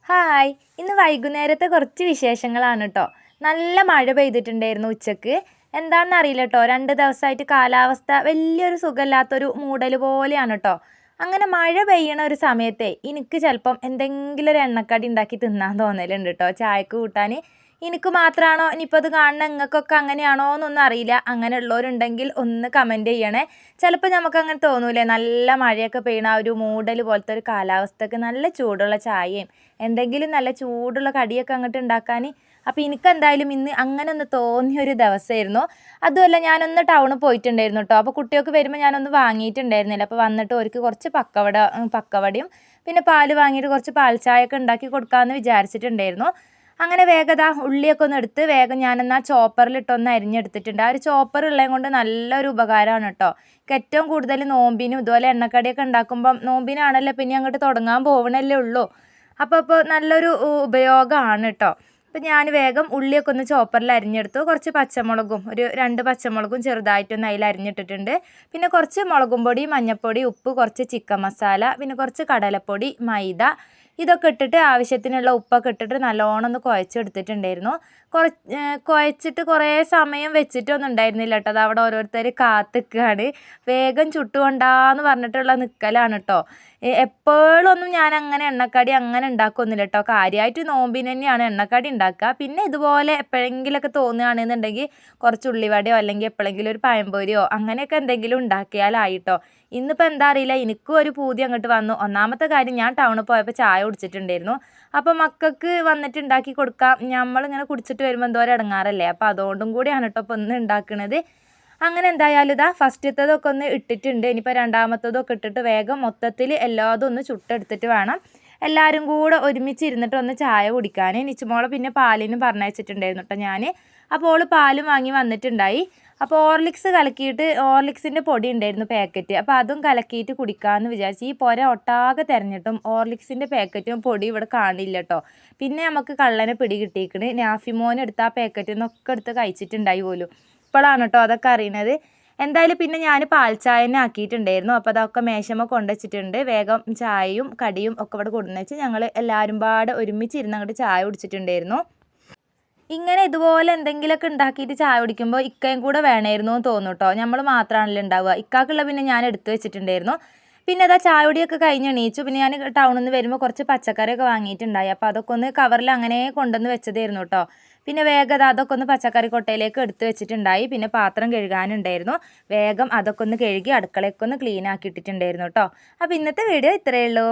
Hi ഇന്ന് വൈകുന്നേരത്തെ കുറച്ച് വിശേഷങ്ങളാണ് കേട്ടോ. നല്ല മഴ പെയ്തിട്ടുണ്ടായിരുന്നു ഉച്ചക്ക്. എന്താണെന്ന് അറിയില്ല കേട്ടോ, 2 ദിവസമായിട്ട് കാലാവസ്ഥ വലിയൊരു സുഖമില്ലാത്തൊരു മൂടൽ പോലെയാണ് കേട്ടോ. അങ്ങനെ മഴ പെയ്യണ ഒരു സമയത്തെ എനിക്ക് ചിലപ്പം എന്തെങ്കിലും ഒരു എണ്ണക്കടി ഉണ്ടാക്കി തിന്നാൻ തോന്നലുണ്ട് കേട്ടോ, ചായക്ക് കൂട്ടാൻ. എനിക്ക് മാത്രമാണോ ഇനിയിപ്പോൾ അത് കാണുന്ന നിങ്ങൾക്കൊക്കെ അങ്ങനെയാണോ എന്നൊന്നും അറിയില്ല. അങ്ങനെ ഉള്ളവരുണ്ടെങ്കിൽ ഒന്ന് കമൻറ്റ് ചെയ്യണേ. ചിലപ്പോൾ നമുക്ക് അങ്ങനെ തോന്നൂലേ, നല്ല മഴയൊക്കെ പെയ്യണ ആ ഒരു മൂടൽ പോലത്തെ ഒരു കാലാവസ്ഥക്ക് നല്ല ചൂടുള്ള ചായയും എന്തെങ്കിലും നല്ല ചൂടുള്ള കടിയൊക്കെ അങ്ങോട്ട് ഉണ്ടാക്കാൻ. അപ്പോൾ എനിക്കെന്തായാലും ഇന്ന് അങ്ങനെ ഒന്ന് തോന്നിയൊരു ദിവസമായിരുന്നു. അതുമല്ല, ഞാനൊന്ന് ടൗണിൽ പോയിട്ടുണ്ടായിരുന്നു കേട്ടോ. അപ്പോൾ കുട്ടികൾക്ക് വരുമ്പോൾ ഞാനൊന്ന് വാങ്ങിയിട്ടുണ്ടായിരുന്നില്ല. അപ്പോൾ വന്നിട്ട് അവർക്ക് കുറച്ച് പക്കവടയും പിന്നെ പാല് വാങ്ങിയിട്ട് കുറച്ച് പാൽ ചായ ഒക്കെ ഉണ്ടാക്കി കൊടുക്കാമെന്ന് വിചാരിച്ചിട്ടുണ്ടായിരുന്നു. അങ്ങനെ വേഗം ഉള്ളിയൊക്കെ ഒന്ന് എടുത്ത് വേഗം ഞാനെന്നാൽ ചോപ്പറിലിട്ടൊന്ന് അരിഞ്ഞെടുത്തിട്ടുണ്ട്. ആ ഒരു ചോപ്പർ ഉള്ളത് കൊണ്ട് നല്ലൊരു ഉപകാരമാണ് കേട്ടോ. ഏറ്റവും കൂടുതൽ നോമ്പിനും ഇതുപോലെ എണ്ണക്കടിയൊക്കെ ഉണ്ടാക്കുമ്പം നോമ്പിനാണല്ലോ പിന്നെ അങ്ങോട്ട് തുടങ്ങാൻ പോകണല്ലേ ഉള്ളൂ. അപ്പോൾ നല്ലൊരു ഉപയോഗമാണ് കേട്ടോ. അപ്പോൾ ഞാൻ വേഗം ഉള്ളിയൊക്കെ ഒന്ന് ചോപ്പറിൽ അരിഞ്ഞെടുത്തു. കുറച്ച് പച്ചമുളകും ഒരു 2 പച്ചമുളകും ചെറുതായിട്ടൊന്ന് അതിൽ അരിഞ്ഞിട്ടിട്ടുണ്ട്. പിന്നെ കുറച്ച് മുളകും പൊടി, മഞ്ഞൾപ്പൊടി, ഉപ്പ്, കുറച്ച് ചിക്കൻ മസാല, പിന്നെ കുറച്ച് കടലപ്പൊടി, മൈദ ഇതൊക്കെ ഇട്ടിട്ട് ആവശ്യത്തിനുള്ള ഉപ്പൊക്കെ ഇട്ടിട്ട് നല്ലോണം ഒന്ന് കുഴച്ചെടുത്തിട്ടുണ്ടായിരുന്നു. കുഴച്ചിട്ട് കുറേ സമയം വെച്ചിട്ടൊന്നും ഉണ്ടായിരുന്നില്ല കേട്ടോ. അത് അവിടെ ഓരോരുത്തർ കാത്തിക്കുകയാണ്. വേഗം ചുട്ടുകൊണ്ടാന്ന് പറഞ്ഞിട്ടുള്ള നിൽക്കലാണ് കേട്ടോ. എപ്പോഴൊന്നും ഞാൻ അങ്ങനെ എണ്ണക്കടി അങ്ങനെ ഉണ്ടാക്കുന്നില്ല കേട്ടോ. കാര്യമായിട്ട് നോമ്പിന് തന്നെയാണ് എണ്ണക്കടി ഉണ്ടാക്കുക. പിന്നെ ഇതുപോലെ എപ്പോഴെങ്കിലുമൊക്കെ തോന്നുകയാണെന്നുണ്ടെങ്കിൽ കുറച്ച് ഉള്ളിവടയോ അല്ലെങ്കിൽ എപ്പോഴെങ്കിലും ഒരു പഴംപൊരിയോ അങ്ങനെയൊക്കെ എന്തെങ്കിലും ഉണ്ടാക്കിയാലായിട്ടോ. ഇന്നിപ്പോൾ എന്താ അറിയില്ല, എനിക്കും ഒരു പൂതി അങ്ങോട്ട് വന്നു. ഒന്നാമത്തെ കാര്യം, ഞാൻ ടൗണിൽ പോയപ്പോൾ ചായ കുടിച്ചിട്ടുണ്ടായിരുന്നു. അപ്പോൾ മക്കൾക്ക് വന്നിട്ട് ഉണ്ടാക്കി കൊടുക്കാം, നമ്മളിങ്ങനെ കുടിച്ചിട്ട് വരുമ്പോൾ എന്തോരം ഇടങ്ങാറല്ലേ. അപ്പോൾ അതുകൊണ്ടും കൂടിയാണ് കേട്ടോ ഇപ്പോൾ ഇന്ന് ഉണ്ടാക്കുന്നത്. അങ്ങനെ എന്തായാലും ഫസ്റ്റത്തതൊക്കെ ഒന്ന് ഇട്ടിട്ടുണ്ട്. ഇനിയിപ്പോൾ രണ്ടാമത്തതൊക്കെ ഇട്ടിട്ട് വേഗം മൊത്തത്തിൽ എല്ലാതും ഒന്ന് ചുട്ടെടുത്തിട്ട് വേണം എല്ലാവരും കൂടെ ഒരുമിച്ച് ഇരുന്നിട്ട് ഒന്ന് ചായ കുടിക്കാൻ. നിച്ചുമോളെ പിന്നെ പാലിനും പറഞ്ഞയച്ചിട്ടുണ്ടായിരുന്നു കേട്ടോ ഞാൻ. അപ്പോൾ ഓൾ പാലും വാങ്ങി വന്നിട്ടുണ്ടായി. അപ്പോൾ ഹോർലിക്സ് കലക്കിയിട്ട്, ഹോർലിക്സിൻ്റെ പൊടി ഉണ്ടായിരുന്നു പാക്കറ്റ്, അപ്പോൾ അതും കലക്കിയിട്ട് കുടിക്കാമെന്ന് വിചാരിച്ചു. ഈ പുര ഒട്ടാകെ തിരഞ്ഞിട്ടും ഹോർലിക്സിൻ്റെ പാക്കറ്റും പൊടി ഇവിടെ കാണില്ല കേട്ടോ. പിന്നെ നമുക്ക് കള്ളനെ പിടി കിട്ടിയിരിക്കണ്. നാഫിമോൻ എടുത്ത് ആ പാക്കറ്റിൽ നിന്നൊക്കെ എടുത്ത് കഴിച്ചിട്ടുണ്ടായി പോലും. ഇപ്പോഴാണ് കേട്ടോ അതൊക്കെ അറിയണത്. എന്തായാലും പിന്നെ ഞാൻ പാൽ ചായ തന്നെ ആക്കിയിട്ടുണ്ടായിരുന്നു. അപ്പോൾ അതൊക്കെ മേശമ്മ കൊണ്ടുവച്ചിട്ടുണ്ട്. വേഗം ചായയും കടിയും ഒക്കെ ഇവിടെ കൊണ്ടുവന്ന് വെച്ച് ഞങ്ങൾ എല്ലാവരും പാടെ ഒരുമിച്ച് ഇരുന്ന് അങ്ങോട്ട് ചായ കുടിച്ചിട്ടുണ്ടായിരുന്നു. ഇങ്ങനെ ഇതുപോലെ എന്തെങ്കിലുമൊക്കെ ഉണ്ടാക്കിയിട്ട് ചായ കുടിക്കുമ്പോൾ ഇക്കയും കൂടെ വേണമായിരുന്നു എന്ന് തോന്നും കേട്ടോ. നമ്മൾ മാത്രമാണല്ലോ ഉണ്ടാവുക. ഇക്കാക്കുള്ള പിന്നെ ഞാൻ എടുത്തു വെച്ചിട്ടുണ്ടായിരുന്നു. പിന്നെ അതാ ചായ കുടിയൊക്കെ കഴിഞ്ഞ് എണീച്ചു. പിന്നെ ഞാൻ ടൗണിൽ നിന്ന് വരുമ്പോൾ കുറച്ച് പച്ചക്കറിയൊക്കെ വാങ്ങിയിട്ടുണ്ടായി. അപ്പോൾ അതൊക്കെ ഒന്ന് കവറിൽ അങ്ങനെ കൊണ്ടുവന്ന് വെച്ചതായിരുന്നു കേട്ടോ. പിന്നെ വേഗം അതൊക്കെ ഒന്ന് പച്ചക്കറി കൊട്ടയിലേക്ക് എടുത്ത് വെച്ചിട്ടുണ്ടായി. പിന്നെ പാത്രം കഴുകാനുണ്ടായിരുന്നു. വേഗം അതൊക്കെ ഒന്ന് കഴുകി അടുക്കളയൊക്കെ ഒന്ന് ക്ലീൻ ആക്കി ഇട്ടിട്ടുണ്ടായിരുന്നു കേട്ടോ. അപ്പോൾ ഇന്നത്തെ വീഡിയോ ഇത്രയേ ഉള്ളൂ.